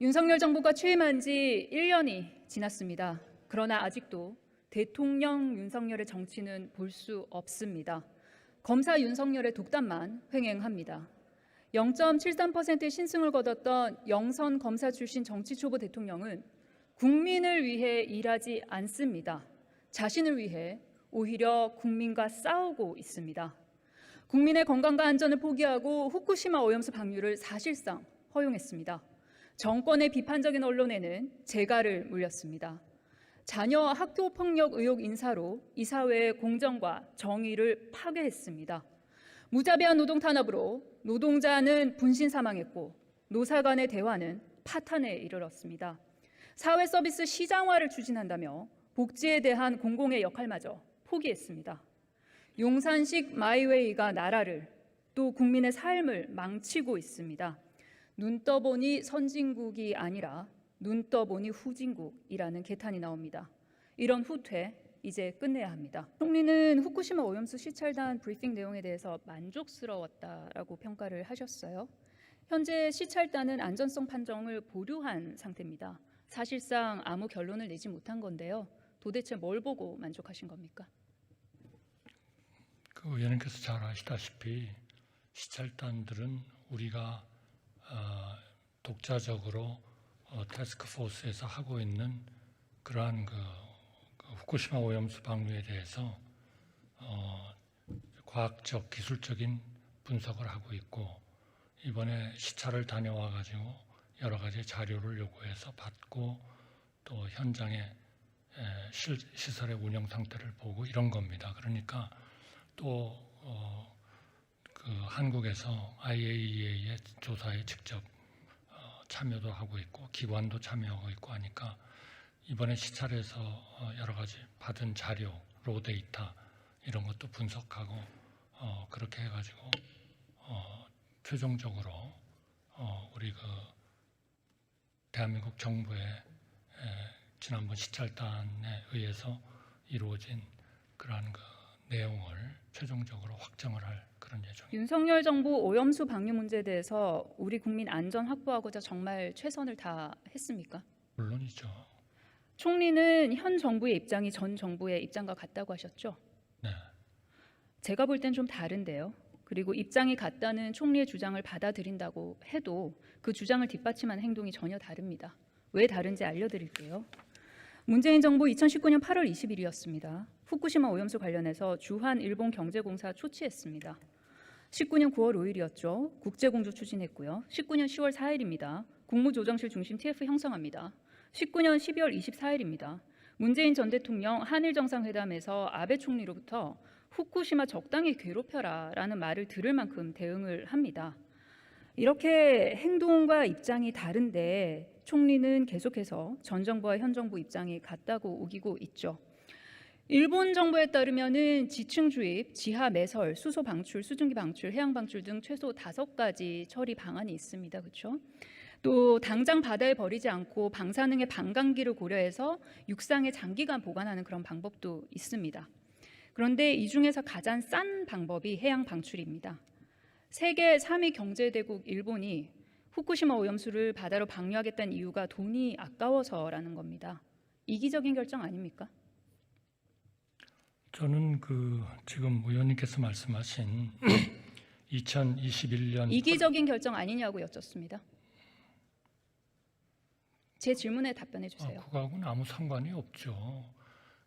윤석열 정부가 취임한 지 1년이 지났습니다. 그러나 아직도 대통령 윤석열의 정치는 볼 수 없습니다. 검사 윤석열의 독단만 횡행합니다. 0.73%의 신승을 거뒀던 영선 검사 출신 정치 초보 대통령은 국민을 위해 일하지 않습니다. 자신을 위해 오히려 국민과 싸우고 있습니다. 국민의 건강과 안전을 포기하고 후쿠시마 오염수 방류를 사실상 허용했습니다. 정권의 비판적인 언론에는 재갈을 물렸습니다. 자녀 학교 폭력 의혹 인사로 이 사회의 공정과 정의를 파괴했습니다. 무자비한 노동 탄압으로 노동자는 분신 사망했고 노사 간의 대화는 파탄에 이르렀습니다. 사회 서비스 시장화를 추진한다며 복지에 대한 공공의 역할마저 포기했습니다. 용산식 마이웨이가 나라를 또 국민의 삶을 망치고 있습니다. 눈 떠보니 선진국이 아니라 눈 떠보니 후진국이라는 개탄이 나옵니다. 이런 후퇴 이제 끝내야 합니다. 총리는 후쿠시마 오염수 시찰단 브리핑 내용에 대해서 만족스러웠다라고 평가를 하셨어요. 현재 시찰단은 안전성 판정을 보류한 상태입니다. 사실상 아무 결론을 내지 못한 건데요. 도대체 뭘 보고 만족하신 겁니까? 그 의원님께서 잘 아시다시피 시찰단들은 우리가 독자적으로 태스크포스에서 하고 있는 그러한 그 후쿠시마 오염수 방류에 대해서 과학적 기술적인 분석을 하고 있고 이번에 시찰을 다녀와 가지고 여러 가지 자료를 요구해서 받고 또 현장의 시설의 운영 상태를 보고 이런 겁니다. 그러니까 또 그 한국에서 IAEA의 조사에 직접 참여도 하고 있고 기관도 참여하고 있고 하니까 이번에 시찰에서 여러 가지 받은 자료, 로 데이터 이런 것도 분석하고 그렇게 해가지고 최종적으로 우리 그 대한민국 정부의 지난번 시찰단에 의해서 이루어진 그러한 그 내용을 최종적으로 확정을 할 그런 예정입니다. 윤석열 정부 오염수 방류 문제에 대해서 우리 국민 안전 확보하고자 정말 최선을 다했습니까? 물론이죠. 총리는 현 정부의 입장이 전 정부의 입장과 같다고 하셨죠? 네. 제가 볼 땐 좀 다른데요. 그리고 입장이 같다는 총리의 주장을 받아들인다고 해도 그 주장을 뒷받침하는 행동이 전혀 다릅니다. 왜 다른지 알려드릴게요. 문재인 정부 2019년 8월 20일이었습니다. 후쿠시마 오염수 관련해서 주한 일본 경제공사 초치했습니다. 19년 9월 5일이었죠. 국제공조 추진했고요. 19년 10월 4일입니다. 국무조정실 중심 TF 형성합니다. 19년 12월 24일입니다. 문재인 전 대통령 한일 정상회담에서 아베 총리로부터 후쿠시마 적당히 괴롭혀라 라는 말을 들을 만큼 대응을 합니다. 이렇게 행동과 입장이 다른데 총리는 계속해서 전 정부와 현 정부 입장이 같다고 우기고 있죠. 일본 정부에 따르면은 지층 주입, 지하 매설, 수소 방출, 수증기 방출, 해양 방출 등 최소 5가지 처리 방안이 있습니다. 그렇죠? 또 당장 바다에 버리지 않고 방사능의 반감기를 고려해서 육상에 장기간 보관하는 그런 방법도 있습니다. 그런데 이 중에서 가장 싼 방법이 해양 방출입니다. 세계 3위 경제대국 일본이 후쿠시마 오염수를 바다로 방류하겠다는 이유가 돈이 아까워서라는 겁니다. 이기적인 결정 아닙니까? 저는 그 지금 의원님께서 말씀하신 2021년 이기적인 결정 아니냐고 여쭙습니다. 제 질문에 답변해 주세요. 그거하고는 아무 상관이 없죠.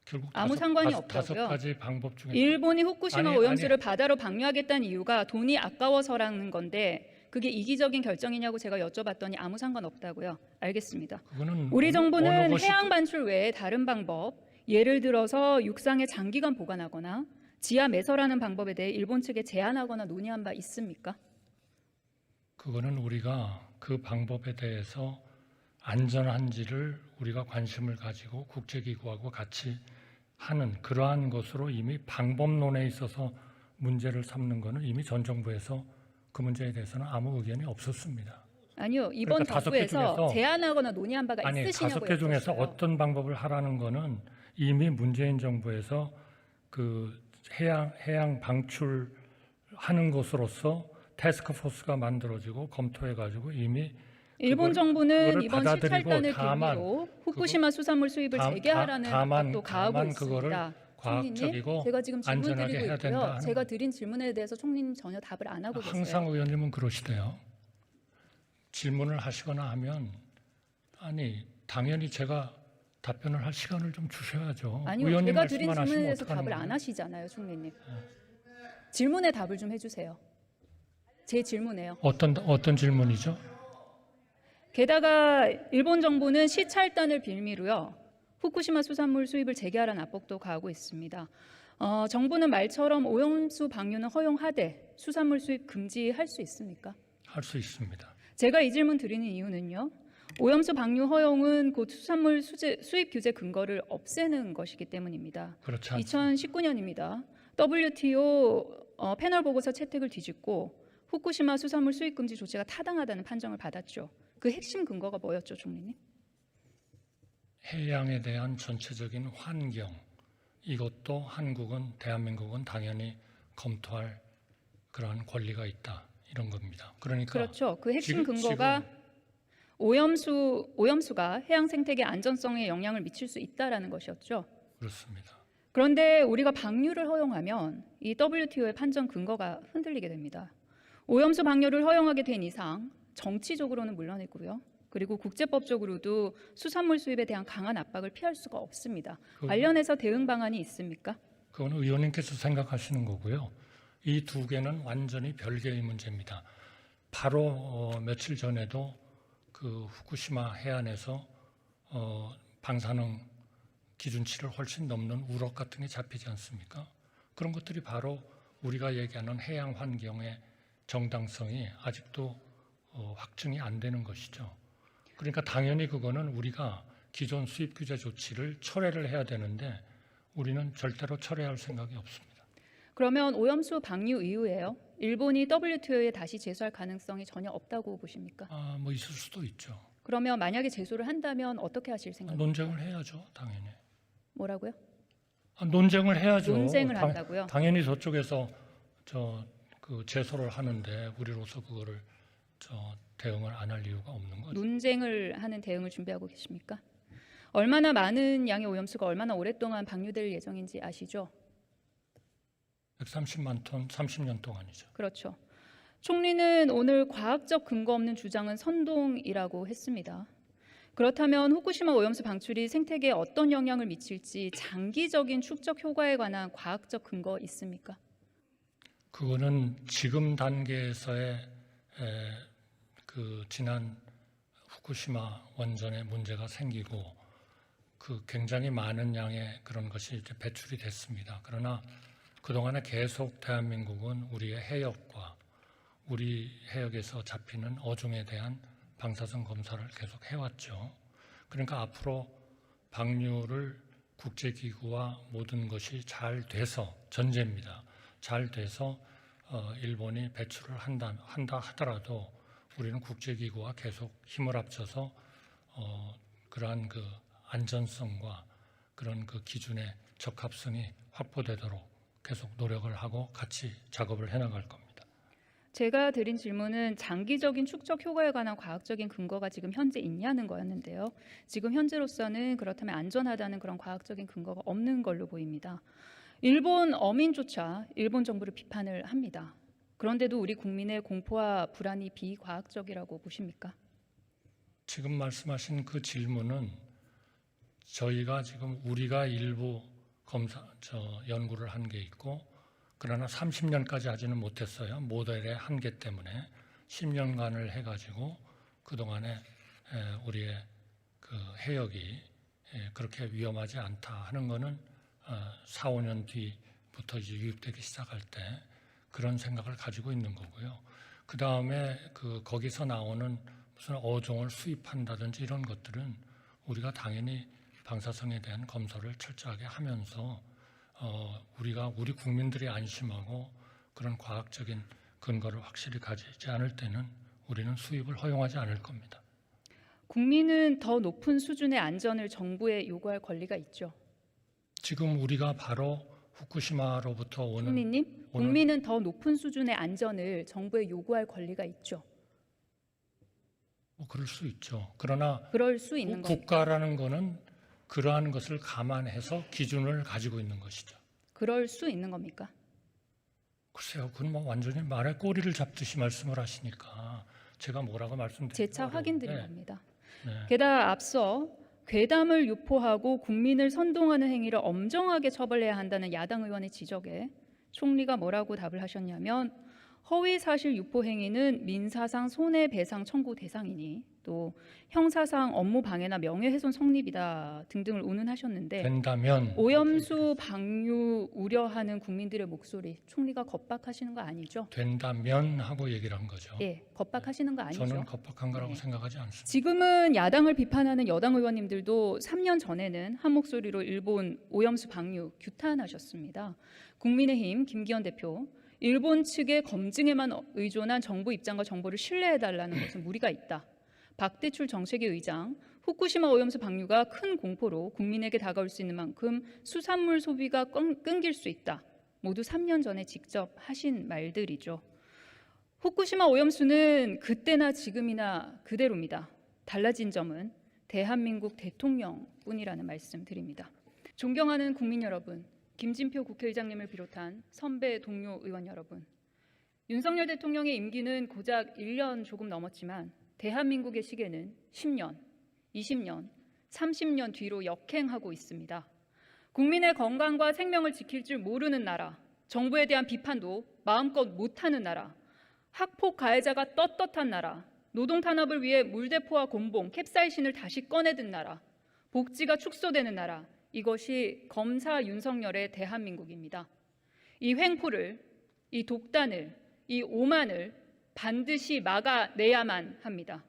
결국 아무 상관이 없다고요? 5가지 방법 중에 일본이 후쿠시마 오염수를 바다로 방류하겠다는 이유가 돈이 아까워서라는 건데 그게 이기적인 결정이냐고 제가 여쭤봤더니 아무 상관없다고요. 알겠습니다. 우리 정부는 해양 방출 외에 다른 방법, 예를 들어서 육상에 장기간 보관하거나 지하 매설하는 방법에 대해 일본 측에 제안하거나 논의한 바 있습니까? 그거는 우리가 그 방법에 대해서 안전한지를 우리가 관심을 가지고 국제기구하고 같이 하는 그러한 것으로 이미 방법론에 있어서 문제를 삼는 것은 이미 전 정부에서 그 문제에 대해서는 아무 의견이 없었습니다. 아니요. 이번 그러니까 정부에서 제안하거나 논의한 바가 있으시냐고 5개 중에서 어떤 방법을 하라는 거는 이미 문재인 정부에서 그 해양 방출하는 것으로서 태스크포스가 만들어지고 검토해가지고 이미 일본 그걸- 정부는 그거를 이번 받아들이고 시찰단을 다만 빌미로 후쿠시마 수산물 수입을 재개하라는 압박도 가하고 다만 그거를 있습니다. 과학적이고 총리님, 제가 지금 질문 안전하게 드리고 해야 된다 있고요. 하는 제가 거. 드린 질문에 대해서 총리님 전혀 답을 안 하고 항상 계세요. 의원님은 그러시대요. 질문을 하시거나 하면 아니 당연히 제가 답변을 할 시간을 좀 주셔야죠. 아니요, 의원님 제가 드린 말씀만 질문에 하시면 대해서 어떡하는 답을 안 거예요? 하시잖아요, 총리님. 질문에 답을 좀 해주세요. 제 질문에요. 어떤 질문이죠? 게다가 일본 정부는 시찰단을 빌미로요, 후쿠시마 수산물 수입을 재개하라는 압박도 가하고 있습니다. 정부는 말처럼 오염수 방류는 허용하되 수산물 수입 금지할 수 있습니까? 할 수 있습니다. 제가 이 질문 드리는 이유는요, 오염수 방류 허용은 곧 수산물 수입 규제 근거를 없애는 것이기 때문입니다. 그렇지 않습니다. 2019년입니다. WTO 패널 보고서 채택을 뒤집고 후쿠시마 수산물 수입 금지 조치가 타당하다는 판정을 받았죠. 그 핵심 근거가 뭐였죠, 총리님? 해양에 대한 전체적인 환경, 이것도 한국은 대한민국은 당연히 검토할 그러한 권리가 있다, 이런 겁니다. 그러니까 그렇죠. 그 핵심 지금- 근거가 오염수가 해양 생태계 안전성에 영향을 미칠 수 있다라는 것이었죠. 그렇습니다. 그런데 우리가 방류를 허용하면 이 WTO의 판정 근거가 흔들리게 됩니다. 오염수 방류를 허용하게 된 이상 정치적으로는 물론이고요, 그리고 국제법적으로도 수산물 수입에 대한 강한 압박을 피할 수가 없습니다. 관련해서 대응 방안이 있습니까? 그건 의원님께서 생각하시는 거고요. 이 두 개는 완전히 별개의 문제입니다. 바로 며칠 전에도 그 후쿠시마 해안에서 방사능 기준치를 훨씬 넘는 우럭 같은 게 잡히지 않습니까? 그런 것들이 바로 우리가 얘기하는 해양 환경의 정당성이 아직도 확증이 안 되는 것이죠. 그러니까 당연히 그거는 우리가 기존 수입 규제 조치를 철회를 해야 되는데 우리는 절대로 철회할 생각이 없습니다. 그러면 오염수 방류 이후에요, 일본이 WTO에 다시 제소할 가능성이 전혀 없다고 보십니까? 뭐 있을 수도 있죠. 그러면 만약에 제소를 한다면 어떻게 하실 생각입니까? 논쟁을 해야죠, 당연히. 뭐라고요? 논쟁을 해야죠. 논쟁을 한다고요? 당연히 저쪽에서 그 제소를 하는데 우리로서 그거를 대응을 안 할 이유가 없는 거죠. 논쟁을 하는 대응을 준비하고 계십니까? 얼마나 많은 양의 오염수가 얼마나 오랫동안 방류될 예정인지 아시죠? 130만 톤 30년 동안이죠. 그렇죠. 총리는 오늘 과학적 근거 없는 주장은 선동이라고 했습니다. 그렇다면 후쿠시마 오염수 방출이 생태계에 어떤 영향을 미칠지 장기적인 축적 효과에 관한 과학적 근거 있습니까? 그거는 지금 단계에서의 그 지난 후쿠시마 원전에 문제가 생기고 그 굉장히 많은 양의 그런 것이 이제 배출이 됐습니다. 그러나 그동안에 계속 대한민국은 우리의 해역과 우리 해역에서 잡히는 어종에 대한 방사성 검사를 계속 해왔죠. 그러니까 앞으로 방류를 국제기구와 모든 것이 잘 돼서, 전제입니다, 잘 돼서 일본이 배출을 한다 하더라도 우리는 국제기구와 계속 힘을 합쳐서 그러한 그 안전성과 그런 그 기준의 적합성이 확보되도록 계속 노력을 하고 같이 작업을 해나갈 겁니다. 제가 드린 질문은 장기적인 축적 효과에 관한 과학적인 근거가 지금 현재 있냐는 거였는데요. 지금 현재로서는 그렇다면 안전하다는 그런 과학적인 근거가 없는 걸로 보입니다. 일본 어민조차 일본 정부를 비판을 합니다. 그런데도 우리 국민의 공포와 불안이 비과학적이라고 보십니까? 지금 말씀하신 그 질문은 저희가 지금 우리가 일부 연구를 한 게 있고, 그러나 30년까지 하지는 못했어요. 모델의 한계 때문에 10년간을 해가지고 그 동안에 우리의 그 해역이 그렇게 위험하지 않다 하는 거는 4, 5년 뒤부터 이제 유입되기 시작할 때 그런 생각을 가지고 있는 거고요. 그 다음에 거기서 나오는 무슨 어종을 수입한다든지 이런 것들은 우리가 당연히 방사성에 대한 검사를 철저하게 하면서 우리 국민들이 안심하고 그런 과학적인 근거를 확실히 가지지 않을 때는 우리는 수입을 허용하지 않을 겁니다. 국민은 더 높은 수준의 안전을 정부에 요구할 권리가 있죠. 지금 우리가 바로 후쿠시마로부터 오는 총리님, 국민은 더 높은 수준의 안전을 정부에 요구할 권리가 있죠. 뭐 그럴 수 있죠. 그러나 그럴 수 있는 겁니까? 국가라는 거는 그러한 것을 감안해서 기준을 가지고 있는 것이죠. 그럴 수 있는 겁니까? 글쎄요, 그건 뭐 완전히 말에 꼬리를 잡듯이 말씀을 하시니까 제가 뭐라고 말씀드리기 재차 어려운데. 확인드린 겁니다. 네. 게다가 앞서 괴담을 유포하고 국민을 선동하는 행위를 엄정하게 처벌해야 한다는 야당 의원의 지적에 총리가 뭐라고 답을 하셨냐면 허위 사실 유포 행위는 민사상 손해배상 청구 대상이니 또 형사상 업무 방해나 명예훼손 성립이다 등등을 운운하셨는데 된다면 오염수 방류 우려하는 국민들의 목소리 총리가 겁박하시는 거 아니죠? 된다면 하고 얘기를 한 거죠. 예, 겁박하시는 거 아니죠? 저는 겁박한 거라고 네. 생각하지 않습니다. 지금은 야당을 비판하는 여당 의원님들도 3년 전에는 한 목소리로 일본 오염수 방류 규탄하셨습니다. 국민의힘 김기현 대표, 일본 측의 검증에만 의존한 정부 입장과 정보를 신뢰해달라는 것은 무리가 있다. 박대출 정책위 의장, 후쿠시마 오염수 방류가 큰 공포로 국민에게 다가올 수 있는 만큼 수산물 소비가 끊길 수 있다. 모두 3년 전에 직접 하신 말들이죠. 후쿠시마 오염수는 그때나 지금이나 그대로입니다. 달라진 점은 대한민국 대통령뿐이라는 말씀 드립니다. 존경하는 국민 여러분, 김진표 국회의장님을 비롯한 선배 동료 의원 여러분, 윤석열 대통령의 임기는 고작 1년 조금 넘었지만 대한민국의 시계는 10년, 20년, 30년 뒤로 역행하고 있습니다. 국민의 건강과 생명을 지킬 줄 모르는 나라, 정부에 대한 비판도 마음껏 못하는 나라, 학폭 가해자가 떳떳한 나라, 노동 탄압을 위해 물대포와 곤봉, 캡사이신을 다시 꺼내든 나라, 복지가 축소되는 나라, 이것이 검사 윤석열의 대한민국입니다. 이 횡포를, 이 독단을, 이 오만을 반드시 막아내야만 합니다.